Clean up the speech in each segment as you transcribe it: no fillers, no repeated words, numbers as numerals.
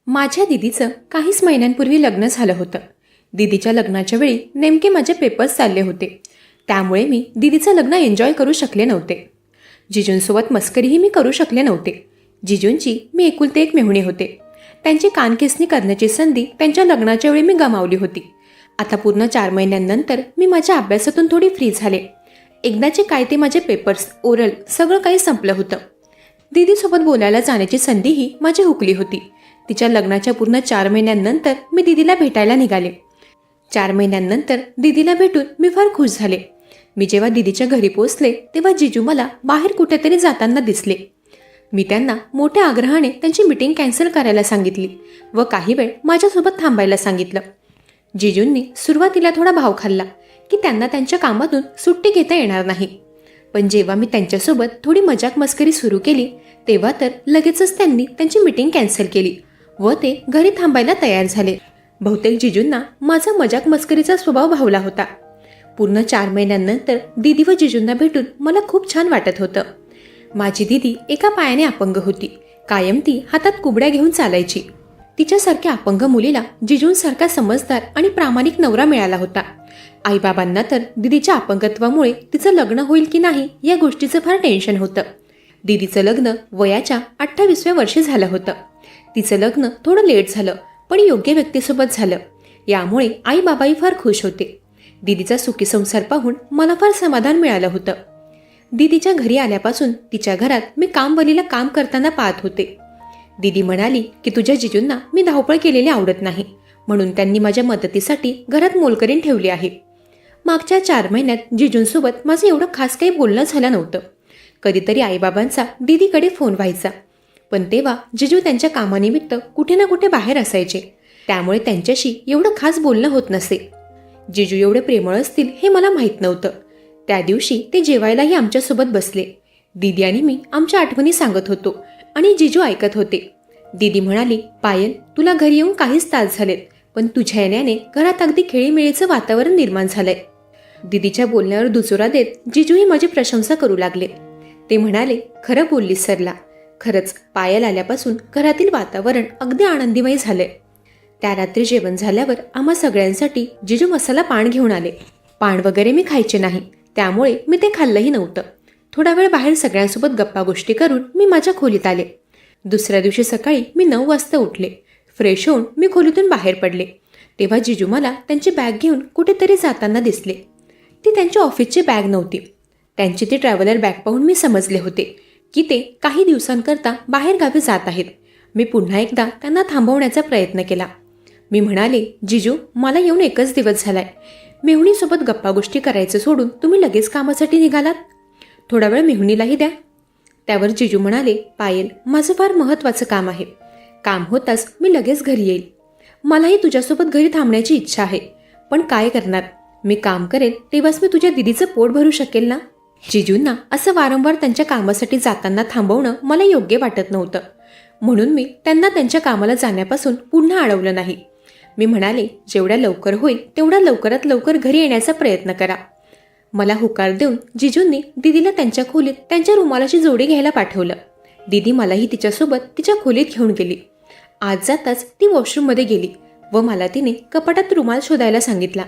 माझ्या दीदीचं काहीच महिन्यांपूर्वी लग्न झालं होतं. दीदीच्या लग्नाच्या वेळी नेमके माझे पेपर्स चालले होते. त्यामुळे मी दीदीचं लग्न एन्जॉय करू शकले नव्हते. जिजूंसोबत मस्करीही मी करू शकले नव्हते. जिजूंची मी एकुलते एक मेहुणी होते. त्यांची कानखेचणी करण्याची संधी त्यांच्या लग्नाच्या वेळी मी गमावली होती. आता पूर्ण 4 महिन्यांनंतर मी माझ्या अभ्यासातून थोडी फ्री झाले. एकदाचे काय ते माझे पेपर्स, ओरल सगळं काही संपलं होतं. दीदीसोबत बोलायला जाण्याची संधीही माझी हुकली होती. तिच्या लग्नाच्या पूर्ण 4 महिन्यांनंतर मी दीदीला भेटायला निघाले. 4 महिन्यांनंतर दीदीला भेटून मी फार खुश झाले. मी जेव्हा दीदीच्या घरी पोहोचले तेव्हा जिजू मला बाहेर कुठेतरी जाताना दिसले. मी त्यांना मोठ्या आग्रहाने त्यांची मीटिंग कॅन्सल करायला सांगितली व काही वेळ माझ्यासोबत थांबायला सांगितलं. जिजूंनी सुरुवातीला थोडा भाव खाल्ला की त्यांना त्यांच्या कामातून सुट्टी घेता येणार नाही. पण जेव्हा मी त्यांच्यासोबत थोडी मजाक मस्करी सुरू केली तेव्हा तर लगेचच त्यांनी त्यांची मीटिंग कॅन्सल केली व ते घरी थांबायला तयार झाले. बहुतेक जिजूंना माझा मजाक मस्करीचा स्वभाव भावला होता. पूर्ण 4 महिन्यांनंतर दीदी व जिजूंना भेटून मला खूप छान वाटत होतं. माझी दीदी एका पायाने अपंग होती. कायम ती हातात कुबड्या घेऊन चालायची. तिच्यासारख्या अपंग मुलीला जिजूंसारखा समजदार आणि प्रामाणिक नवरा मिळाला होता. आईबाबांना तर दीदीच्या अपंगत्वामुळे तिचं लग्न होईल की नाही या गोष्टीचं फार टेन्शन होतं. दीदीचं लग्न वयाच्या 28व्या वर्षी झालं होतं. तिचं लग्न थोडं लेट झालं पण योग्य व्यक्तीसोबत झालं. यामुळे आई बाबाही फार खुश होते. दीदीचा सुखी संसार पाहून मला फार समाधान मिळालं होतं. दीदीच्या घरी आल्यापासून तिच्या घरात मी कामवालीला काम करताना पाहत होते. दीदी म्हणाली की तुझ्या जिजूंना मी धावपळ केलेली आवडत नाही म्हणून त्यांनी माझ्या मदतीसाठी घरात मोलकरीण ठेवली आहे. मागच्या 4 महिन्यात जिजूंसोबत माझं एवढं खास काही बोलणं झालं नव्हतं. कधीतरी आईबाबांचा दीदीकडे फोन व्हायचा पण तेव्हा जिजू त्यांच्या कामानिमित्त कुठे ना कुठे बाहेर असायचे. त्यामुळे त्यांच्याशी एवढं खास बोलणं होत नसे. जिजू एवढे प्रेमळ असतील हे मला माहीत नव्हतं. त्या दिवशी ते जेवायलाही आमच्यासोबत बसले. दीदी आणि मी आमच्या आठवणी सांगत होतो आणि जिजू ऐकत होते. दीदी म्हणाली, पायल तुला घरी येऊन काहीच तास झालेत पण तुझ्या येण्याने घरात अगदी खेळीमेळीचं वातावरण निर्माण झालंय. दीदीच्या बोलण्यावर दुजोरा देत जिजूही माझी प्रशंसा करू लागले. ते म्हणाले, खरं बोललीस सरला. खरंच पायल आल्यापासून घरातील वातावरण अगदी आनंदीमय झालंय. त्या रात्री जेवण झाल्यावर आम्हा सगळ्यांसाठी जिजू मसाला पान घेऊन आले. पान वगैरे मी खायचे नाही त्यामुळे मी ते खाल्लंही नव्हतं. थोडा वेळ बाहेर सगळ्यांसोबत गप्पा गोष्टी करून मी माझ्या खोलीत आले. दुसऱ्या दिवशी सकाळी मी 9 वाजता उठले. फ्रेश होऊन मी खोलीतून बाहेर पडले तेव्हा जिजू मला त्यांची बॅग घेऊन कुठेतरी जाताना दिसले. ती त्यांच्या ऑफिसची बॅग नव्हती. त्यांची ती ट्रॅव्हलर बॅग पाहून मी समजले होते की ते काही दिवसांकरता बाहेर गावी जात आहेत. मी पुन्हा एकदा त्यांना थांबवण्याचा प्रयत्न केला. मी म्हणाले, जिजू मला येऊन 1च दिवस झालाय. मेहुणीसोबत गप्पा गोष्टी करायचं सोडून तुम्ही लगेच कामासाठी निघालात. थोडा वेळ मेहुणीलाही द्या. त्यावर जिजू म्हणाले, पायल माझं फार महत्त्वाचं काम आहे. काम होताच मी लगेच घरी येईल. मलाही तुझ्यासोबत घरी थांबण्याची इच्छा आहे पण काय करणार. मी काम करेल तेव्हाच मी तुझ्या दीदीचं पोट भरू शकेल ना. जिजूंना असं वारंवार त्यांच्या कामासाठी जाताना थांबवणं मला योग्य वाटत नव्हतं. म्हणून मी त्यांना त्यांच्या कामाला जाण्यापासून पुन्हा अडवलं नाही. मी म्हणाले, जेवढ्या लवकर होईल तेवढ्या लवकरात लवकर घरी येण्याचा प्रयत्न करा. मला होकार देऊन जिजूंनी दीदीला त्यांच्या खोलीत त्यांच्या रुमालाची जोडी घ्यायला पाठवलं. दीदी मलाही तिच्यासोबत तिच्या खोलीत घेऊन गेली. आज जाताच ती वॉशरूममध्ये गेली व मला तिने कपाटात रुमाल शोधायला सांगितला.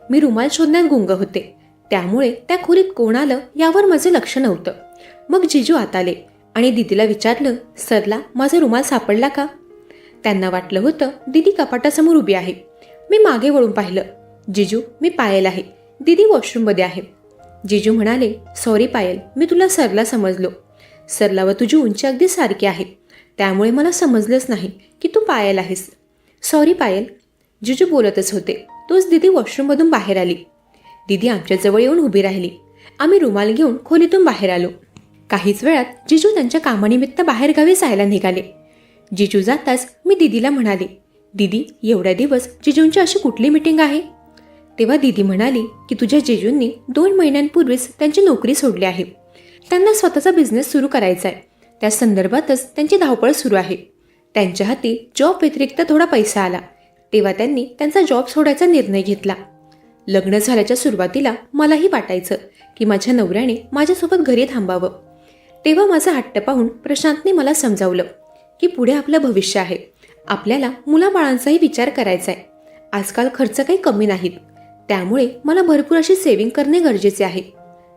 मी रुमाल शोधण्यात गुंग होते त्यामुळे त्या खोलीत कोण आलं यावर माझं लक्ष नव्हतं. मग जिजू आत आले आणि दीदीला विचारलं, सरला माझा रुमाल सापडला का. त्यांना वाटलं होतं दीदी कपाटासमोर उभी आहे. मी मागे वळून पाहिलं. जिजू मी पायल आहे. दीदी वॉशरूममध्ये आहे. जिजू म्हणाले, सॉरी पायल मी तुला सरला समजलो. सरला व तुझी उंची अगदी सारखी आहे त्यामुळे मला समजलंच नाही की तू पायल आहेस. सॉरी पायल. जिजू बोलतच होते तोच दीदी वॉशरूममधून बाहेर आली. दीदी आमच्याजवळ येऊन उभी राहिली. आम्ही रुमाल घेऊन खोलीतून बाहेर आलो. काहीच वेळात जिजू त्यांच्या कामानिमित्त बाहेरगावी जायला निघाले. जिजू जाताच मी दीदीला म्हणाले, दीदी एवढ्या दिवस जिजूंची अशी कुठली मीटिंग आहे. तेव्हा दीदी म्हणाली की तुझ्या जिजूंनी 2 महिन्यांपूर्वीच त्यांची नोकरी सोडली आहे. त्यांना स्वतःचा बिझनेस सुरू करायचा आहे. त्या संदर्भातच त्यांची धावपळ सुरू आहे. त्यांच्या हाती जॉब व्यतिरिक्त थोडा पैसा आला तेव्हा त्यांनी त्यांचा जॉब सोडायचा निर्णय घेतला. लग्न झाल्याच्या सुरुवातीला मलाही वाटायचं की माझ्या नवऱ्याने माझ्यासोबत घरी थांबावं. तेव्हा माझा हट्ट पाहून प्रशांतने मला समजावलं की पुढे आपलं भविष्य आहे आपल्याला मुलाबाळांचाही विचार करायचा आहे. आजकाल खर्च काही कमी नाहीत, त्यामुळे मला भरपूर अशी सेव्हिंग करणे गरजेचे आहे.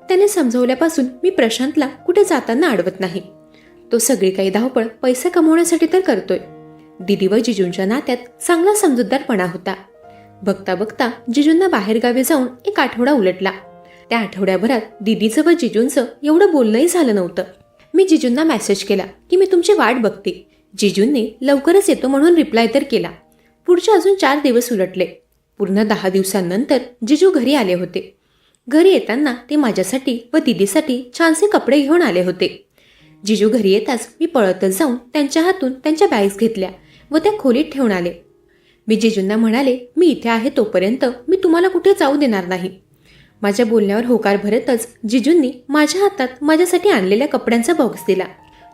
त्याने समजवल्यापासून मी प्रशांतला कुठे जाताना अडवत नाही. तो सगळी काही धावपळ पैसा कमवण्यासाठी तर करतोय. दीदी व जिजूंच्या नात्यात चांगला समजूतदारपणा होता. बघता बघता जिजूंना बाहेरगावी जाऊन एक आठवडा उलटला. त्या आठवड्याभरात दीदीचं व जिजूंचं एवढं बोलणंही झालं नव्हतं. मी जिजूंना मेसेज केला की मी तुमची वाट बघते. जिजूंनी लवकरच येतो म्हणून रिप्लाय तर केला. पुढचे अजून 4 दिवस उलटले. पूर्ण 10 दिवसांनंतर जिजू घरी आले होते. घरी येताना ते माझ्यासाठी व दीदीसाठी छानसे कपडे घेऊन आले होते. जिजू घरी येताच मी पळतच जाऊन त्यांच्या हातून त्यांच्या बॅग्स घेतल्या व त्या खोलीत ठेवून आले. मी जिजूंना म्हणाले, मी इथे आहे तोपर्यंत मी तुम्हाला कुठे जाऊ देणार नाही. माझ्या बोलण्यावर होकार भरतच जिजूंनी माझ्या हातात माझ्यासाठी आणलेल्या कपड्यांचा बॉक्स दिला.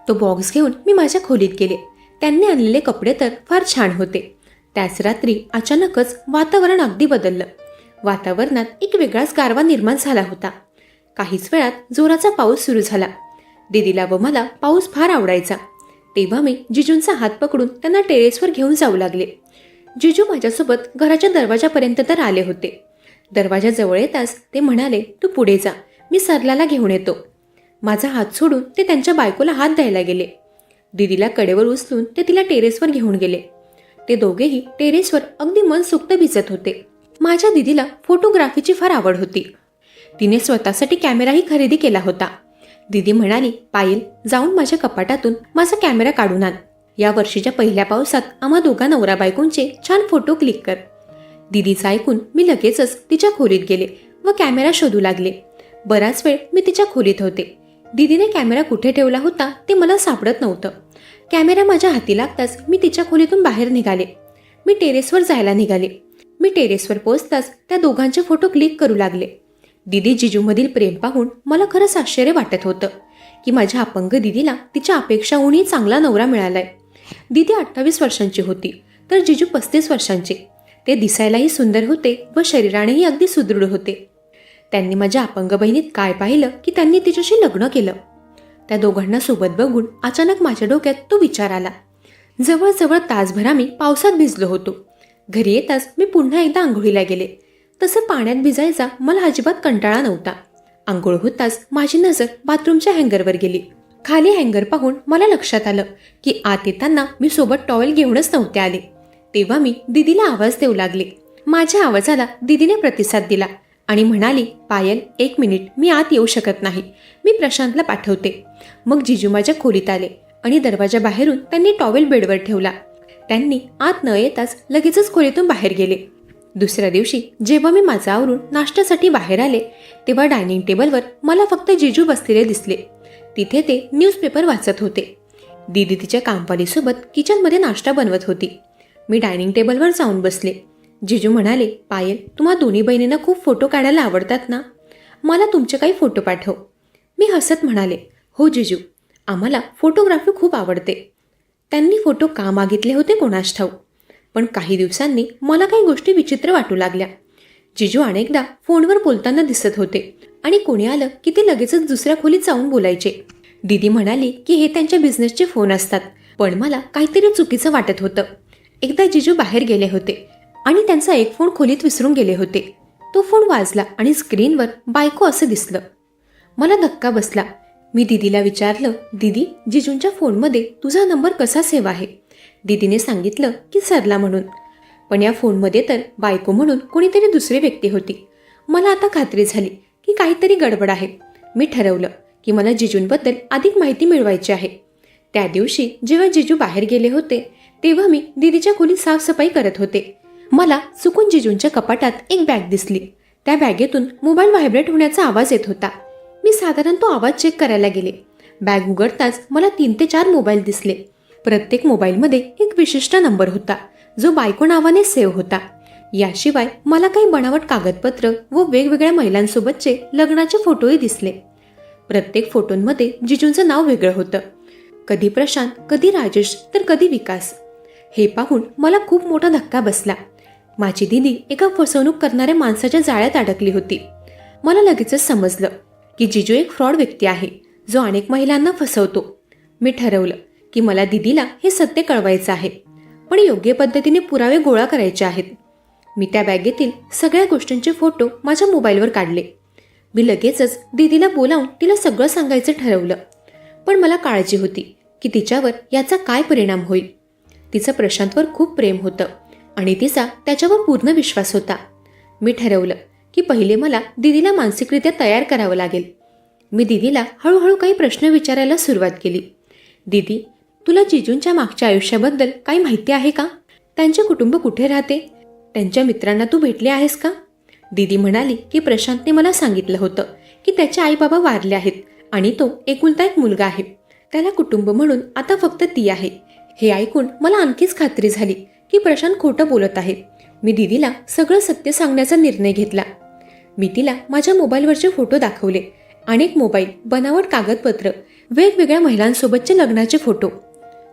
तो बॉक्स घेऊन मी माझ्या खोलीत गेले. त्यांनी आणलेले कपडे तर फार छान होते. त्याच रात्री अचानकच वातावरण अगदी बदललं. वातावरणात एक वेगळाच गारवा निर्माण झाला होता. काहीच वेळात जोराचा पाऊस सुरू झाला. दीदीला व मला पाऊस फार आवडायचा. तेव्हा मी जिजूंचा हात पकडून त्यांना टेरेसवर घेऊन जाऊ लागले. जिजू माझ्यासोबत घराच्या दरवाजापर्यंत तर आले होते. दरवाजाजवळ येताच ते म्हणाले, तू पुढे जा, मी सरलाला घेऊन येतो. माझा हात सोडून ते त्यांच्या बायकोला हात द्यायला गेले. दीदीला कडेवर उचलून ते तिला टेरेसवर घेऊन गेले. ते दोघेही टेरेसवर अगदी मनसोक्त भिजत होते. माझ्या दीदीला फोटोग्राफीची फार आवड होती. तिने स्वतःसाठी कॅमेराही खरेदी केला होता. दीदी म्हणाली, पायल, जाऊन माझ्या कपाटातून माझा कॅमेरा काढून आण. या वर्षीच्या पहिल्या पावसात आम्हा दोघा नवरा बायकोंचे छान फोटो क्लिक कर. दीदीचं ऐकून मी लगेचच तिच्या खोलीत गेले व कॅमेरा शोधू लागले. बराच वेळ मी तिच्या खोलीत होते. दीदीने कॅमेरा कुठे ठेवला होता ते मला सापडत नव्हतं. कॅमेरा माझ्या हाती लागताच मी तिच्या खोलीतून बाहेर निघाले. मी टेरेसवर जायला निघाले. मी टेरेसवर पोहोचताच त्या दोघांचे फोटो क्लिक करू लागले. दीदी जिजूमधील प्रेम पाहून मला खरंच आश्चर्य वाटत होतं की माझ्या अपंग दीदीला तिच्या अपेक्षाहूनही चांगला नवरा मिळालाय. दीदी 28 वर्षांची होती तर जिजू 35 वर्षांचे. ते दिसायलाही सुंदर होते व शरीरानेही अगदी सुदृढ होते. त्यांनी माझ्या अपंग बहिणीत काय पाहिलं की त्यांनी तिच्याशी लग्न केलं. त्या दोघांना सोबत बघून अचानक माझ्या डोक्यात तो विचार आला. जवळजवळ तासभर आम्ही पावसात भिजलो होतो. घरी येताच मी पुन्हा एकदा आंघोळीला गेले. तसं पाण्यात भिजायचा मला अजिबात कंटाळा नव्हता. आंघोळ होताच माझी नजर बाथरूमच्या हँगरवर गेली. खाली हँगर पाहून मला लक्षात आलं की आत येताना मी सोबत टॉवेल घेऊनच नव्हते आले. तेव्हा मी दीदीला आवाज देऊ लागले. माझ्या आवाजाला दीदीने प्रतिसाद दिला आणि म्हणाली, पायल, 1 मिनिट, मी आत येऊ शकत नाही, मी प्रशांतला पाठवते. मग जिजू माझ्या खोलीत आले आणि दरवाजा बाहेरून त्यांनी टॉवेल बेडवर ठेवला. त्यांनी आत न येताच लगेचच खोलीतून बाहेर गेले. दुसऱ्या दिवशी जेव्हा मी माझा आवरून नाश्त्यासाठी बाहेर आले तेव्हा डायनिंग टेबलवर मला फक्त जिजू बसलेले दिसले. तिथे ते न्यूजपेपर वाचत होते. दीदी तिच्या कामवालीसोबत किचनमध्ये नाश्ता बनवत होती. मी डायनिंग टेबलवर जाऊन बसले. जिजू म्हणाले, पायल, तुम्हा दोन्ही बहिणींना खूप फोटो काढायला आवडतात ना, मला तुमचे काही फोटो पाठव. मी हसत म्हणाले, हो जिजू, आम्हाला फोटोग्राफी खूप आवडते. त्यांनी फोटो का मागितले होते कोणास ठाऊक, पण काही दिवसांनी मला काही गोष्टी विचित्र वाटू लागल्या. जिजू अनेकदा फोनवर बोलताना दिसत होते आणि कोणी आलं की ते लगेचच दुसऱ्या खोलीत जाऊन बोलायचे. दीदी म्हणाली की हे त्यांच्या बिझनेसचे फोन असतात, पण मला काहीतरी चुकीचं वाटत होतं. एकदा जिजू बाहेर गेले होते आणि त्यांचा एक फोन खोलीत विसरून गेले होते. तो फोन वाजला आणि स्क्रीनवर बायको असं दिसलं. मला धक्का बसला. मी दीदीला विचारलं, दीदी, जिजूंच्या फोनमध्ये तुझा नंबर कसा सेव्ह आहे? दीदीने सांगितलं की सरला म्हणून. पण या फोनमध्ये तर बायको म्हणून कोणीतरी दुसरी व्यक्ती होती. मला आता खात्री झाली की काहीतरी गडबड आहे. मी ठरवलं की मला जिजूंबद्दल अधिक माहिती मिळवायची आहे. त्या दिवशी जेव्हा जिजू बाहेर गेले होते तेव्हा मी दीदीच्या खोलीत साफसफाई करत होते. मला चुकून जिजूंच्या कपाटात एक बॅग दिसली. त्या बॅगेतून मोबाईल व्हायब्रेट होण्याचा आवाज येत होता. मी साधारण तो आवाज चेक करायला गेले. बॅग उघडताच मला 3 ते 4 मोबाईल दिसले. प्रत्येक मोबाईलमध्ये एक विशिष्ट नंबर होता जो बायको नावाने सेव्ह होता. याशिवाय मला काही बनावट कागदपत्र व वेगवेगळ्या महिलांसोबतचे लग्नाचे फोटोही दिसले. प्रत्येक फोटोंमध्ये जिजूंचं नाव वेगळं होतं. कधी प्रशांत, कधी राजेश, तर कधी विकास. हे पाहून मला खूप मोठा धक्का बसला. माझी दीदी एका फसवणूक करणाऱ्या माणसाच्या जाळ्यात अडकली होती. मला लगेचच समजलं की जिजू एक फ्रॉड व्यक्ती आहे जो अनेक महिलांना फसवतो. मी ठरवलं की मला दीदीला हे सत्य कळवायचं आहे. पण योग्य पद्धतीने पुरावे गोळा करायचे आहेत. मी त्या बॅगेतील सगळ्या गोष्टींचे फोटो माझ्या मोबाईलवर काढले. मी लगेचच दीदीला बोलावून तिला सगळं सांगायचं ठरवलं. पण मला काळजी होती की तिच्यावर याचा काय परिणाम होईल. तिचं प्रशांतवर खूप प्रेम होतं आणि तिचा त्याच्यावर पूर्ण विश्वास होता. मी ठरवलं की पहिले मला दीदीला मानसिकरित्या तयार करावं लागेल. मी दीदीला हळूहळू काही प्रश्न विचारायला सुरुवात केली. दीदी, तुला जिजूंच्या मागच्या आयुष्याबद्दल काही माहिती आहे का? त्यांचे कुटुंब कुठे राहते? त्यांच्या मित्रांना तू भेटले आहेस का? दीदी म्हणाली की प्रशांतने मला सांगितलं होतं की त्याचे आई बाबा वारले आहेत आणि तो एकुलता एक मुलगा आहे. त्याला कुटुंब म्हणून आता फक्त ती आहे. हे ऐकून मला आणखीच खात्री झाली की प्रशांत खोटं बोलत आहे. मी दीदीला सगळं सत्य सांगण्याचा निर्णय घेतला. मी तिला माझ्या मोबाईलवरचे फोटो दाखवले. अनेक मोबाईल, बनावट कागदपत्र, वेगवेगळ्या महिलांसोबतचे लग्नाचे फोटो.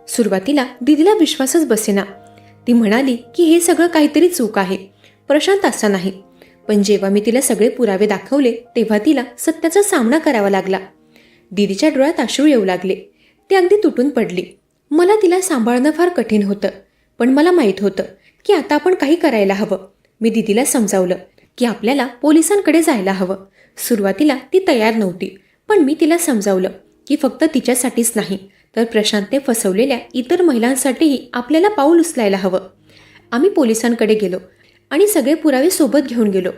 सुरुवातीला दीदीला विश्वासच बसेना. ती म्हणाली की हे सगळं काहीतरी चूक आहे, प्रशांत असा नाही. पण जेव्हा मी तिला सगळे पुरावे दाखवले तेव्हा तिला सत्याचा सामना करावा लागला. दीदीच्या डोळ्यात अश्रू येऊ लागले. ती अगदी तुटून पडली. मला तिला सांभाळणं फार कठीण होतं, पण मला माहीत होतं की आता आपण काही करायला हवं. मी दीदीला समजावलं की आपल्याला पोलिसांकडे जायला हवं. सुरुवातीला ती तयार नव्हती, पण मी तिला समजावलं की फक्त तिच्यासाठीच नाही तर प्रशांतने फसवलेल्या इतर महिलांसाठीही आपल्याला पाऊल उचलायला हवं. आम्ही पोलिसांकडे गेलो आणि सगळे पुरावे सोबत घेऊन गेलो.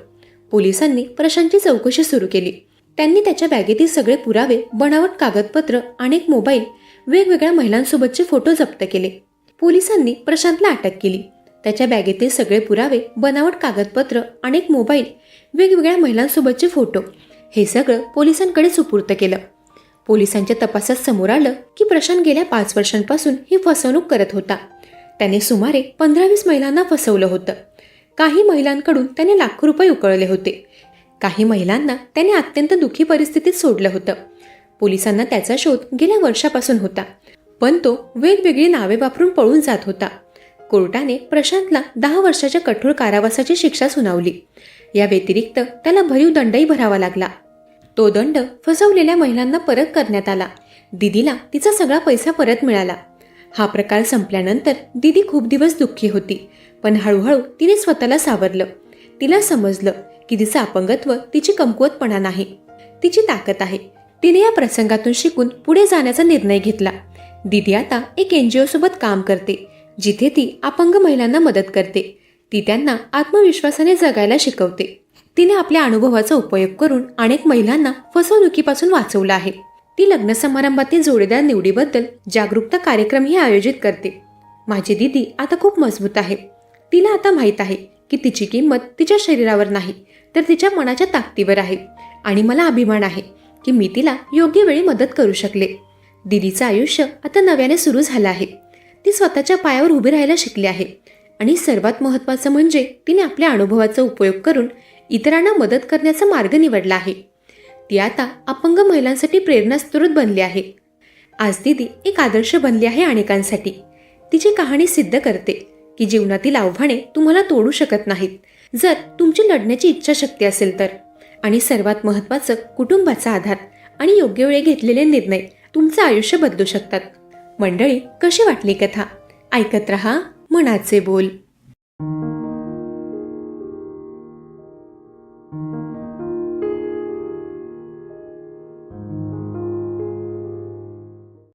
पोलिसांनी प्रशांतची चौकशी सुरू केली. त्यांनी त्याच्या बॅगेतील सगळे पुरावे, बनावट कागदपत्र, अनेक मोबाईल, वेगवेगळ्या महिलांसोबतचे फोटो जप्त केले. पोलिसांनी प्रशांतला अटक केली. त्याच्या बॅगेतील सगळे पुरावे, बनावट कागदपत्र, अनेक मोबाईल, वेगवेगळ्या महिलांसोबतचे फोटो, हे सगळं पोलिसांकडे सुपूर्द केलं. पोलिसांच्या तपासात समोर आलं की प्रशांत गेल्या 5 वर्षांपासून ही फसवणूक करत होता. त्याने सुमारे 15-20 महिलांना फसवलं होतं. काही महिलांकडून त्याने लाखो रुपये उकळले होते. काही महिलांना त्याने अत्यंत दुःखी परिस्थितीत सोडलं होतं. पोलिसांना त्याचा शोध गेल्या वर्षापासून होता, पण तो वेगवेगळी नावे वापरून पळून जात होता. कोर्टाने प्रशांतला 10 वर्षाच्या कठोर कारावासाची शिक्षा सुनावली. या व्यतिरिक्त त्याला भरीव दंडही भरावा लागला. तो दंड फसवलेल्या महिलांना परत करण्यात आला. दीदीला तिचा सगळा पैसा परत मिळाला. हा प्रकार संपल्यानंतर दीदी खूप दिवस दुःखी होती, पण हळूहळू तिने स्वतःला सावरलं. तिला समजलं की तिचं अपंगत्व तिची कमकुवतपणा नाही, तिची ताकद आहे. तिने या प्रसंगातून शिकून पुढे जाण्याचा निर्णय घेतला. दीदी आता एक NGO सोबत काम करते, जिथे ती अपंग महिलांना मदत करते. ती त्यांना आत्मविश्वासाने जगायला शिकवते. तिने आपल्या अनुभवाचा उपयोग करून अनेक महिलांना फसवणुकीपासून वाचवलं आहे. ती लग्न समारंभातील जोडीदार निवडीबद्दल जागरूकता कार्यक्रमही आयोजित करते. माझी दीदी आता खूप मजबूत आहे. तिला आता माहीत आहे की तिची किंमत तिच्या शरीरावर नाही तर तिच्या मनाच्या ताकदीवर आहे. आणि मला अभिमान आहे की मी तिला योग्य वेळी मदत करू शकले. दीदीचं आयुष्य आता नव्याने सुरू झालं आहे. ती स्वतःच्या पायावर उभी राहायला शिकली आहे. आणि सर्वात महत्त्वाचं म्हणजे तिने आपल्या अनुभवाचा उपयोग करून इतरांना मदत करण्याचा मार्ग निवडला आहे. ती आता अपंग महिलांसाठी प्रेरणास्रोत बनली आहे. आज दीदी एक आदर्श बनली आहे अनेकांसाठी. तिची कहाणी सिद्ध करते की जीवनातील आव्हाने तुम्हाला तोडू शकत नाहीत, जर तुमची लढण्याची इच्छाशक्ती असेल तर. आणि सर्वात महत्त्वाचं, कुटुंबाचा आधार आणि योग्य वेळी घेतलेले निर्णय तुमचं आयुष्य बदलू शकतात. मंडळी, कशी वाटली कथा? ऐकत रहा मनाचे बोल.